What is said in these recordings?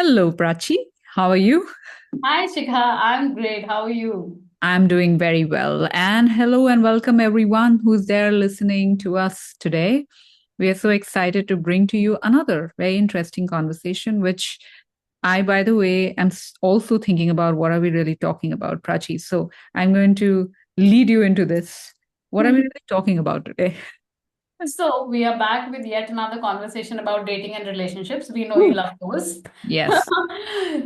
Hello, Prachi. How are you? Hi, Shikha. I'm great. How are you? I'm doing very well. And hello and welcome everyone who's there listening to us today. We are so excited to bring to you another very interesting conversation, which I, by the way, am also thinking about what are we really talking about, Prachi. So I'm going to lead you into this. What are we really talking about today? So, we are back with yet another conversation about dating and relationships. We know you Ooh, love those. yes.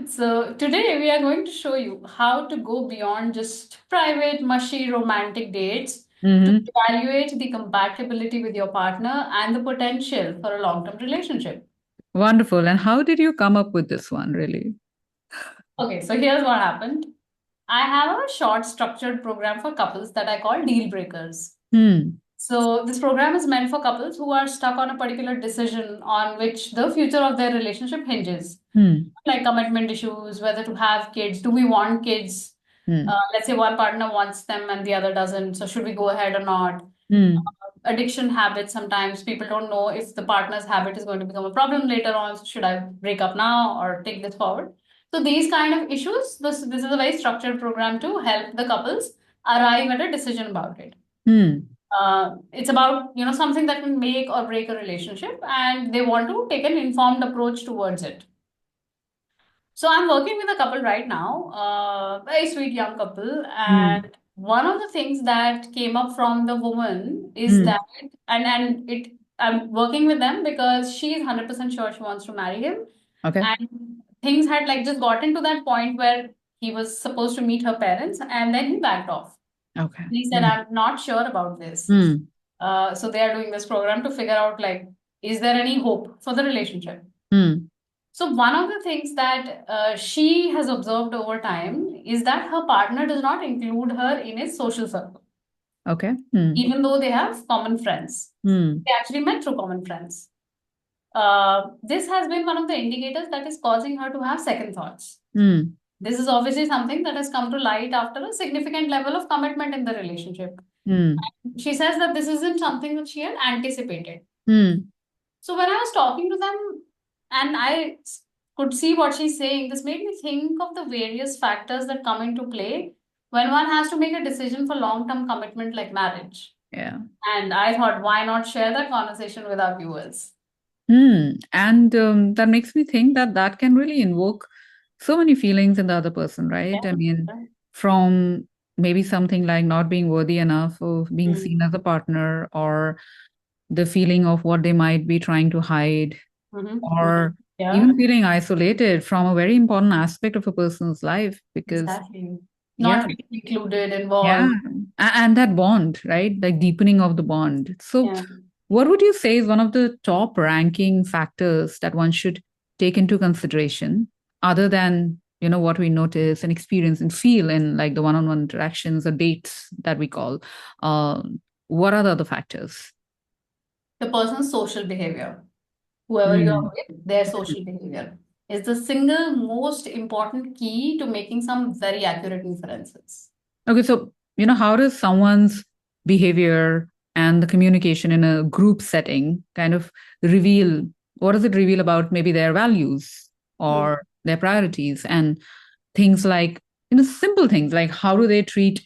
So, today we are going to show you how to go beyond just private, mushy, romantic dates to Hmm. evaluate the compatibility with your partner and the potential for a long-term relationship. Wonderful. And how did you come up with this one, really? Okay, so here's what happened. I have a short, structured program for couples that I call deal breakers. Hmm. So this program is meant for couples who are stuck on a particular decision on which the future of their relationship hinges, Hmm. like commitment issues, whether to have kids, do we want kids? Hmm. Let's say one partner wants them and the other doesn't, so should we go ahead or not? Hmm. Addiction habits, sometimes people don't know if the partner's habit is going to become a problem later on. So should I break up now or take this forward? So these kind of issues, this is a very structured program to help the couples arrive at a decision about it. Hmm. It's about something that can make or break a relationship, and they want to take an informed approach towards it. So I'm working with a couple right now, very sweet young couple, Hmm. and one of the things that came up from the woman is Hmm. that, and it I'm working with them because she is 100% sure she wants to marry him, Okay. and things had like just gotten to that point where he was supposed to meet her parents, and then he backed off. Okay. He said, Mm. "I'm not sure about this." Mm. So they are doing this program to figure out like, is there any hope for the relationship? Mm. So one of the things that she has observed over time is that her partner does not include her in his social circle, Okay. Mm. even though they have common friends. Mm. They actually met through common friends. This has been one of the indicators that is causing her to have second thoughts. Mm. This is obviously something that has come to light after a significant level of commitment in the relationship. Mm. She says that this isn't something that she had anticipated. Mm. So when I was talking to them and could see what she's saying, this made me think of the various factors that come into play when one has to make a decision for long-term commitment like marriage. Yeah. And I thought, why not share that conversation with our viewers? And that makes me think that that can really invoke so many feelings in the other person, right? I Yeah. mean, from maybe something like not being worthy enough of being seen Mm-hmm. as a partner, or the feeling of what they might be trying to hide, Mm-hmm. or Yeah, even feeling isolated from a very important aspect of a person's life because, exactly. yeah. Not being included, Yeah. involved. And that bond, right? Like deepening of the bond. So, Yeah. what would you say is one of the top ranking factors that one should take into consideration, other than, what we notice and experience and feel in like the one on one interactions or dates that we call? What are the other factors? The person's social behavior, whoever you are Mm. with, their social behavior is the single most important key to making some very accurate inferences. Okay, so how does someone's behavior and the communication in a group setting kind of reveal what does it reveal about maybe their values Mm. or their priorities and things like simple things like how do they treat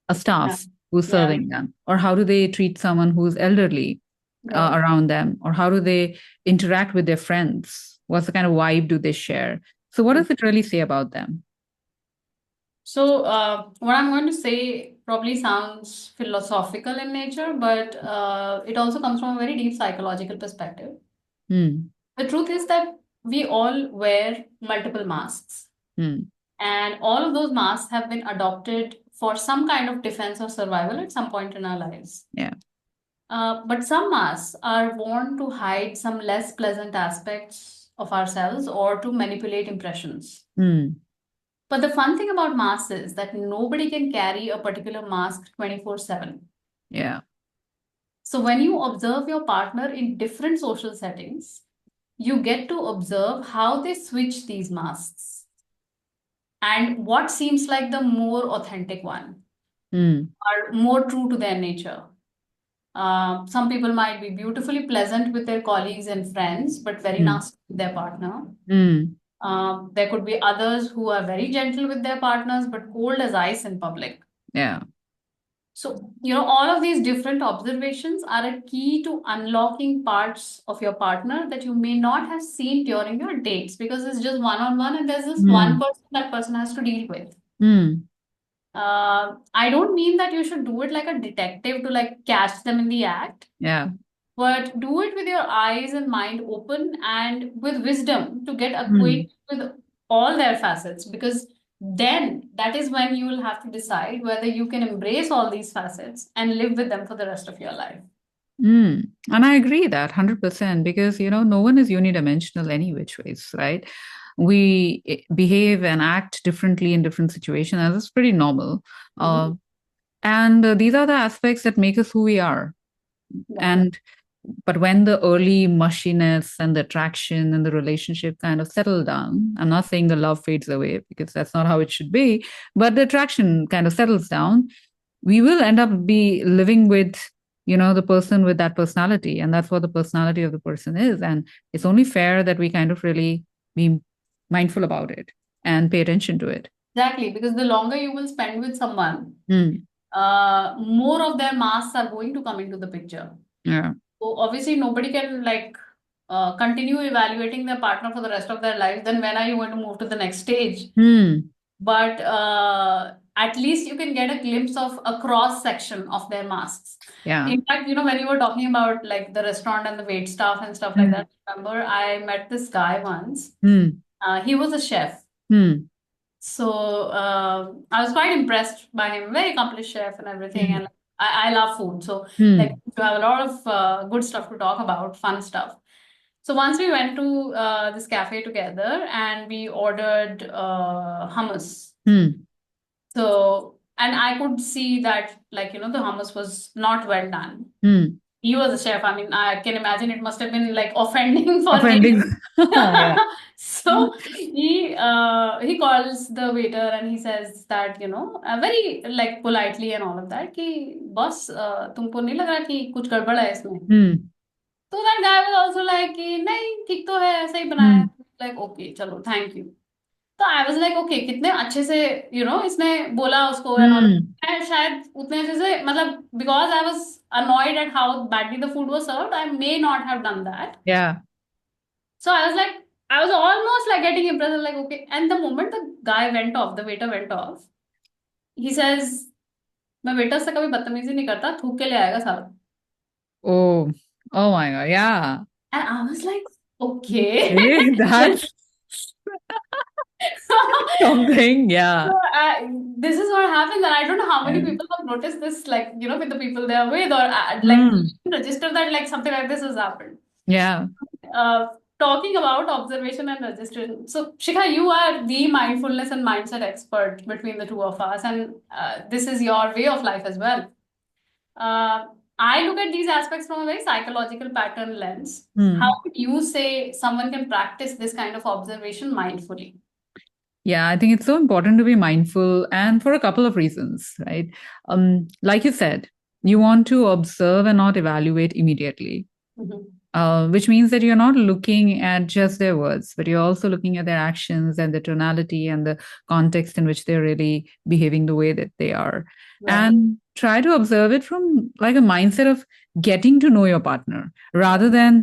a Yeah, staff who's yeah, serving them, or how do they treat someone who's elderly right. around them, or how do they interact with their friends? What's the kind of vibe do they share? So what Mm. does it really say about them? So, what I'm going to say probably sounds philosophical in nature, but it also comes from a very deep psychological perspective. Hmm. The truth is that we all wear multiple masks, Hmm. and all of those masks have been adopted for some kind of defense or survival at some point in our lives. Yeah. But some masks are worn to hide some less pleasant aspects of ourselves or to manipulate impressions. Hmm. But the fun thing about masks is that nobody can carry a particular mask 24/7. Yeah. So when you observe your partner in different social settings, you get to observe how they switch these masks and what seems like the more authentic one Hmm. are more true to their nature. Some people might be beautifully pleasant with their colleagues and friends, but very Mm, nasty with their partner. mm, There could be others who are very gentle with their partners but cold as ice in public. Yeah. So, all of these different observations are a key to unlocking parts of your partner that you may not have seen during your dates, because it's just one on one and there's just one Mm. person that person has to deal with. Mm. I don't mean that you should do it like a detective to like catch them in the act, Yeah. but do it with your eyes and mind open and with wisdom to get Mm. acquainted with all their facets, because then that is when you will have to decide whether you can embrace all these facets and live with them for the rest of your life. Mm. And I agree that 100% because, no one is unidimensional any which ways, right? We behave and act differently in different situations, and it's pretty normal. Mhm. And these are the aspects that make us who we are. Right. And but when the early mushiness and the attraction and the relationship kind of settle down, I'm not saying the love fades away because that's not how it should be, but the attraction kind of settles down, we will end up be living with the person with that personality, and that's what the personality of the person is. And it's only fair that we kind of really be mindful about it and pay attention to it. Exactly, because the longer you will spend with someone, Mm. more of their masks are going to come into the picture. Yeah. So obviously nobody can like continue evaluating their partner for the rest of their lives. Then when are you going to move to the next stage? Mm. But at least you can get a glimpse of a cross section of their masks. Yeah. In fact, when you were talking about like the restaurant and the wait staff and stuff like Mm. that, remember I met this guy once. Mm. He was a chef. Mm. So I was quite impressed by him, very accomplished chef and everything. Mm. And I love food. So like Mm. you have a lot of good stuff to talk about, fun stuff. So once we went to this cafe together and we ordered hummus. Mm. So, and I could see that like, the hummus was not well done. Mm. He was a chef. I mean, I can imagine it must have been like offending for him. Offending. Yeah. So he calls the waiter and he says that very like politely and all of that कि boss तुमको नहीं लग रहा कि कुछ गड़बड़ है इसमें. Mm. So that guy was also like कि नहीं ठीक तो है ऐसा ही बनाया है. Mm. Like okay चलो thank you. तो आई वाज लाइक ओके कितने अच्छे से इसने बोला उसको एंड ऑल. Mm. मैं शायद उतने अच्छे से मतलब because I was annoyed at how badly the food was served, I may not have done that. Yeah. So I was like, I was almost like getting impressed. I was like, okay. And the moment the guy went off, the waiter went off, he says, मैं waiter से कभी बदतमीजी नहीं करता, थूक के ले आएगा सारा. Oh. Oh my God. Yeah. And I was like, okay. Okay. That's something. Yeah. So, this is what happens, and I don't know how many Yeah. people have noticed this, like, with the people they are with, or like Mm. register that like something like this has happened. Yeah. Uh, Talking about observation and registration. So, Shikha, you are the mindfulness and mindset expert between the two of us, and this is your way of life as well. Uh, I look at these aspects from a very psychological pattern lens. How Mm. would you say someone can practice this kind of observation mindfully? Yeah, I think it's so important to be mindful, and for a couple of reasons, right? Like you said, you want to observe and not evaluate immediately, Mhm. which means that you're not looking at just their words, but you're also looking at their actions and the tonality and the context in which they're really behaving the way that they are. Right. And try to observe it from like a mindset of getting to know your partner rather than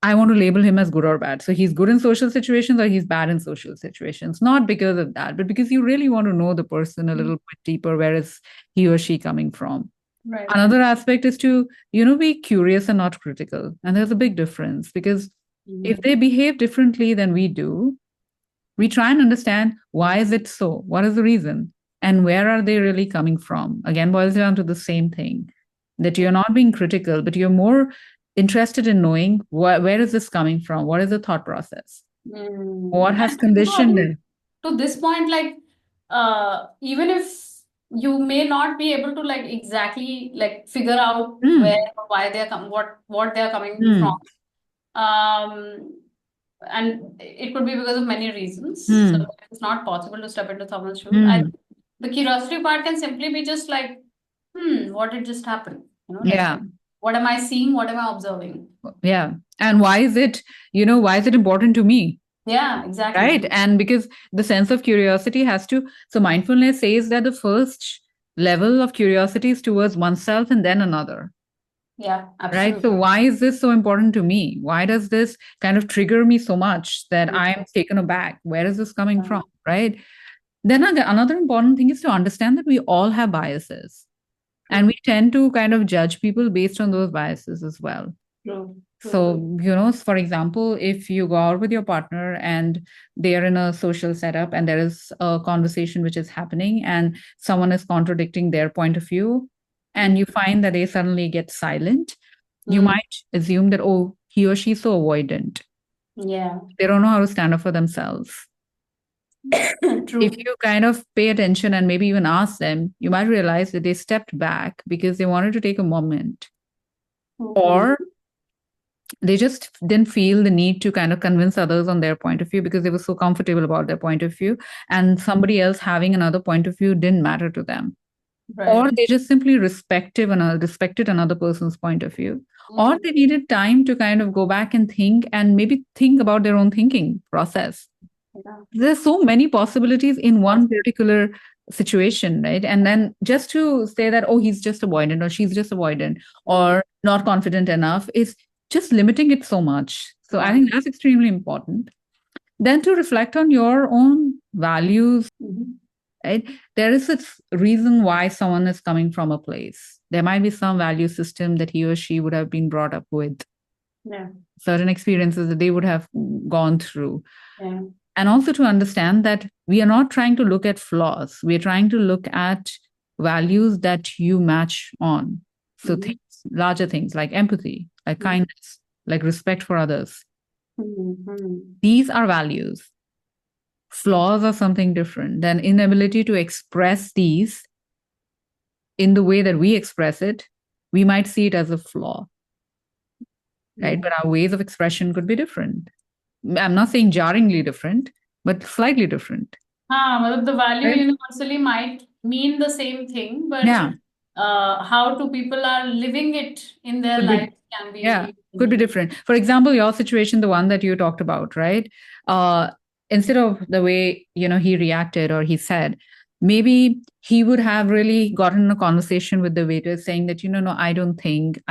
I want to label him as good or bad. So he's good in social situations or he's bad in social situations. Not because of that, but because you really want to know the person a little bit deeper. Where is he or she coming from? Right. Another aspect is to, be curious and not critical. And there's a big difference because if they behave differently than we do, we try and understand why is it so? What is the reason? And where are they really coming from? Again, boils down to the same thing that you're not being critical, but you're more interested in knowing where is this coming from? What is the thought process? What has And I conditioned think them? to this point, like, even if you may not be able to like exactly like figure out where Mm. or why they're what they're coming from, Mm. um, and it could be because of many reasons. So Mm. it's not possible to step into someone's shoes. Mm. The curiosity part can simply be just like, what did just happen? Like Yeah. what am I seeing? What am I observing? Yeah. And why is it important to me? Yeah, exactly. right? And because the sense of curiosity has to, so mindfulness says that the first level of curiosity is towards oneself and then another. Yeah, Right. absolutely. So, why is this so important to me? Why does this kind of trigger me so much that Mm. I'm taken aback? Where is this coming Yeah. from? Right. Then another important thing is to understand that we all have biases and we True, tend to kind of judge people based on those biases as well. true, true. So, for example, if you go out with your partner and they are in a social setup and there is a conversation which is happening and someone is contradicting their point of view, and you Mm. find that they suddenly get silent, you Mm. might assume that, oh, he or she's so avoidant. Yeah, They don't know how to stand up for themselves. If true. you kind of pay attention and maybe even ask them, you might realize that they stepped back because they wanted to take a moment, Mhm. or they just didn't feel the need to kind of convince others on their point of view because they were so comfortable about their point of view, and somebody else having another point of view didn't matter to them, or Right. they just simply respected another person's point of view, or Mm. they needed time to kind of go back and think and maybe think about their own thinking process. Yeah. There's so many possibilities in Yes. one particular situation, right? And then just to say that, oh, he's just avoidant or she's just avoidant Mm. or not confident enough is just limiting it so much. So I Yeah. think that's extremely important. Then to reflect on your own values, Mhm. right? There is a reason why someone is coming from a place. There might be some value system that he or she would have been brought up with, Yeah. certain experiences that they would have gone through, Yeah. and also to understand that we are not trying to look at flaws, we are trying to look at values that you match on. So Mhm. things, larger things like empathy, like Mhm. kindness, like respect for others, Mhm. these are values. Flaws are something different. Then inability to express these in the way that we express it, we might see it as a flaw, right? Yeah. But our ways of expression could be different. I'm not saying jarringly different, but slightly different, मतलब the value right? universally might mean the same thing, but Yeah, how two people are living it in their could be. lives can Yeah, be could be different. different. For example, your situation, the one that you talked about, right? Uh, Instead of the way, he reacted or he said, maybe he would have really gotten in a conversation with the waiter saying that, no, I don't think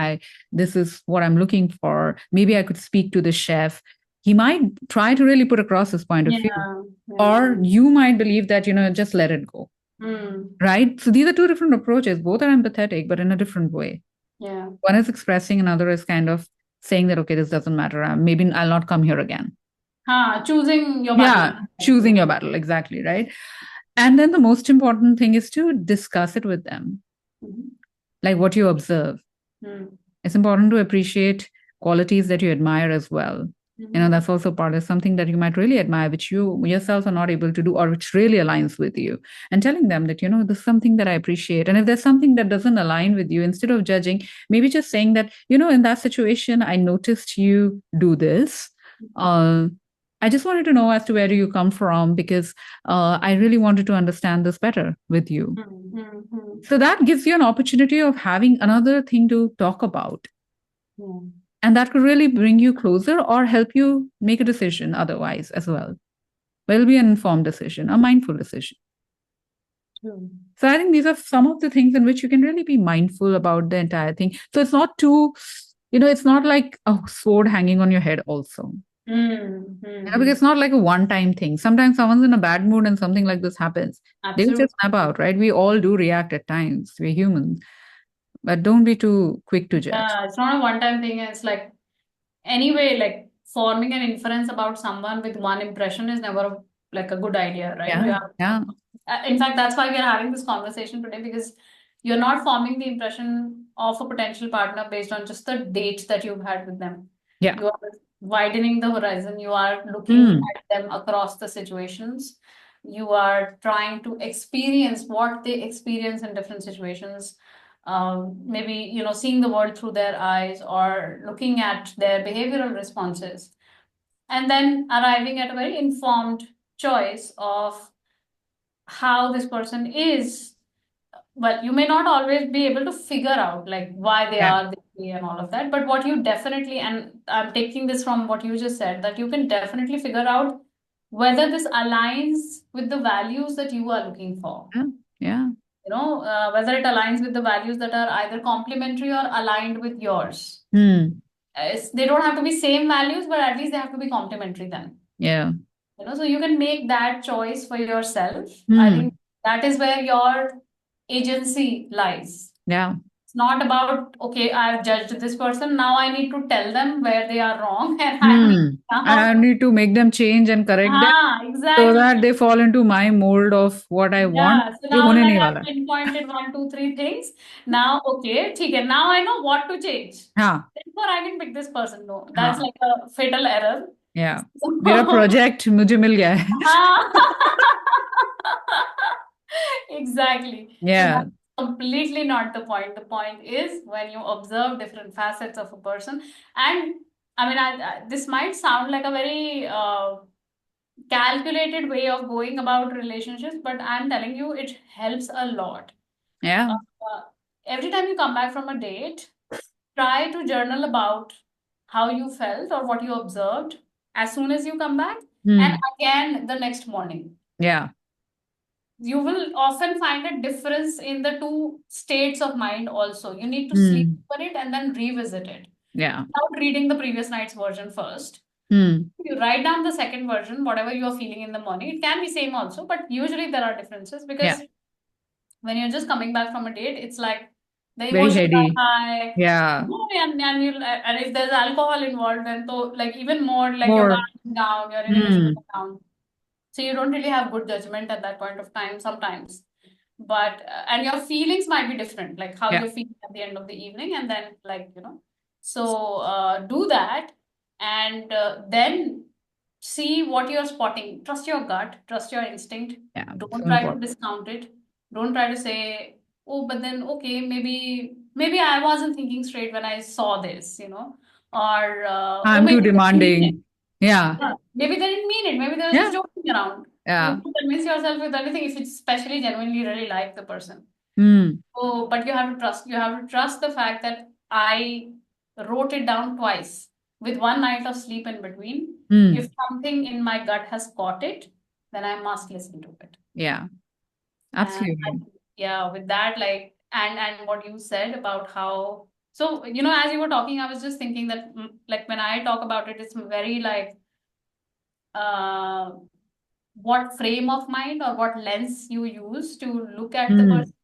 this is what I'm looking for. Maybe I could speak to the chef. He might try to really put across his point of view. Yeah. Yeah. Or you might believe that, just let it go. Mm. Right. So these are two different approaches. Both are empathetic, but in a different way. Yeah. One is expressing, another is kind of saying that, okay, this doesn't matter. Maybe I'll not come here again. Choosing your battle. Yeah, choosing your battle, exactly, right? And then the most important thing is to discuss it with them, Mhm. like what you observe. Mm. It's important to appreciate qualities that you admire as well. Mhm. That's also part of something that you might really admire, which you yourself are not able to do, or which really aligns with you. And telling them that, this is something that I appreciate. And if there's something that doesn't align with you, instead of judging, maybe just saying that, in that situation, I noticed you do this. Uh, I just wanted to know as to where do you come from because I really wanted to understand this better with you. Mhm. Mhm. So that gives you an opportunity of having another thing to talk about. Yeah. And that could really bring you closer or help you make a decision otherwise as well. But it'll be an informed decision, a mindful decision. True. So I think these are some of the things in which you can really be mindful about the entire thing. So it's not too, it's not like a sword hanging on your head also. Mm. Because Mhm. it's not like a one-time thing. Sometimes someone's in a bad mood and something like this happens. They will Absolutely. just snap out, right? We all do react at times. We're human. But don't be too quick to judge. Yeah, it's not a one-time thing. It's like anyway, like forming an inference about someone with one impression is never like a good idea, right? Yeah, yeah, In fact, that's why we are having this conversation today because you're not forming the impression of a potential partner based on just the dates that you've had with them. yeah. You are widening the horizon. You are looking Mm, at them across the situations. You are trying to experience what they experience in different situations. Maybe seeing the world through their eyes or looking at their behavioral responses, and then arriving at a very informed choice of how this person is. But you may not always be able to figure out like why they yeah. are this way and all of that, but what you definitely, and I'm taking this from what you just said, that you can definitely figure out whether this aligns with the values that you are looking for. Yeah. Yeah. Whether it aligns with the values that are either complementary or aligned with yours. Hmm. They don't have to be same values, but at least they have to be complementary then. Yeah. So you can make that choice for yourself. I Hmm. think that is where your agency lies. Yeah. It's not about, okay, I've judged this person, now I need to tell them where they are wrong, and I need Hmm. now. I need to make them change and correct them so Exactly. that they fall into my mold of what I want. Yeah, so ये now होने that नहीं I've वाला. pinpointed one, two, three things, now okay, ठीक है, now I know what to change. हाँ. Therefore, I can pick this person. No, that's हाँ. like a fatal error. Yeah. मेरा So, project मुझे मिल गया है. हाँ. Exactly. So Yeah. that's completely not the point. The point is when you observe different facets of a person, and I mean, this might sound like a very calculated way of going about relationships, but I'm telling you, it helps a lot. Yeah. Uh, every time you come back from a date, try to journal about how you felt or what you observed as soon as you come back, and Hmm. again the next morning. Yeah. You will often find a difference in the two states of mind also. You need to sleep Hmm. for it and then revisit it Yeah. without reading the previous night's version first. Hmm. You write down the second version, whatever you are feeling in the morning. It can be same also, but usually there are differences Yeah. because when you're just coming back from a date, it's like the Very emotions are heady. high. Yeah. And if there's alcohol involved, then so like even more like your More. guard is down, your inhibition Hmm. is down. So you don't really have good judgment at that point of time sometimes. But and your feelings might be different, like how Yeah. you're feeling at the end of the evening, and then so do that, and then see what you're spotting. Trust your gut, trust your instinct. Yeah. Don't So try to important. discount it. Don't try to say, oh, but then okay, maybe I wasn't thinking straight when I saw this, or oh, I'm too maybe they didn't mean it. demanding. Yeah. Yeah. Maybe they didn't mean it. Maybe they were just Yeah. joking around. You Yeah. can convince yourself with anything if it's especially genuinely really like the person. Hmm. Oh, but you have to trust. You have to trust the fact that I wrote it down twice with one night of sleep in between. If Hmm. something in my gut has caught it, then I must listen to it. Yeah. And Absolutely. yeah, with that, like, and what you said about how, so as you were talking, I was just thinking that like when I talk about it, it's very like uh what frame of mind or what lens you use to look at the Hmm. person,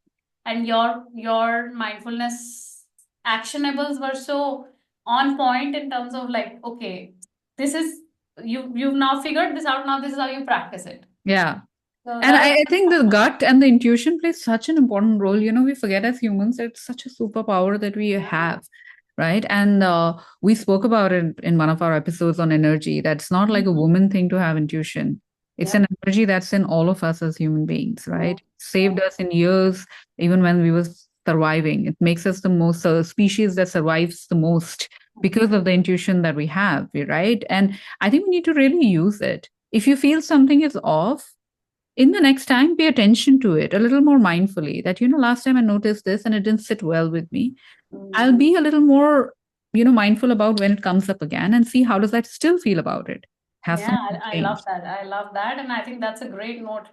and your mindfulness actionables were so on point in terms of like, okay, this is you've now figured this out, now this is how you practice it. Yeah. So And that I is think the gut and the intuition plays such an important role. We forget as humans it's such a superpower that we yeah. have, right? And we spoke about it in one of our episodes on energy. That's not like a Mhm. woman thing to have intuition. It's Yep. an energy that's in all of us as human beings, Yeah. right? It saved us in years, even when we were surviving. It makes us the most species that survives the most because of the intuition that we have, right? And I think we need to really use it. If you feel something is off, in the next time pay attention to it a little more mindfully, that last time I noticed this and it didn't sit well with me. I'll Mhm. be a little more mindful about when it comes up again and see how does that still feel about it. Has Yeah, something I love changed? that. I love that. And I think that's a great note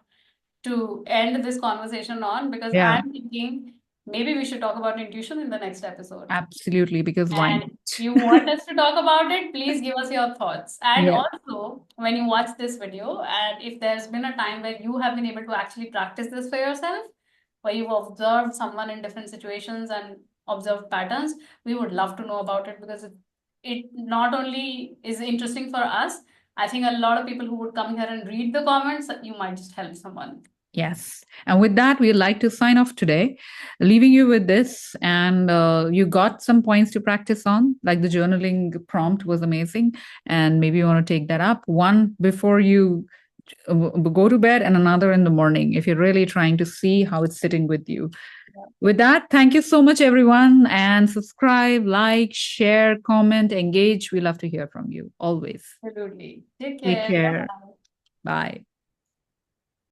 to end this conversation on, because Yeah, I'm thinking maybe we should talk about intuition in the next episode. absolutely, because why And if you want us to talk about it, please give us your thoughts. And yeah. also, when you watch this video, and if there's been a time where you have been able to actually practice this for yourself, where you've observed someone in different situations and observed patterns, we would love to know about it, because it not only is interesting for us, I think a lot of people who would come here and read the comments, you might just help someone. Yes. And with that, we'd like to sign off today, leaving you with this. And you got some points to practice on, like the journaling prompt was amazing. And maybe you want to take that up one before you go to bed and another in the morning if you're really trying to see how it's sitting with you. With that, thank you so much, everyone. And subscribe, like, share, comment, engage. We love to hear from you always. Absolutely. Take Take care. care. Bye. Bye.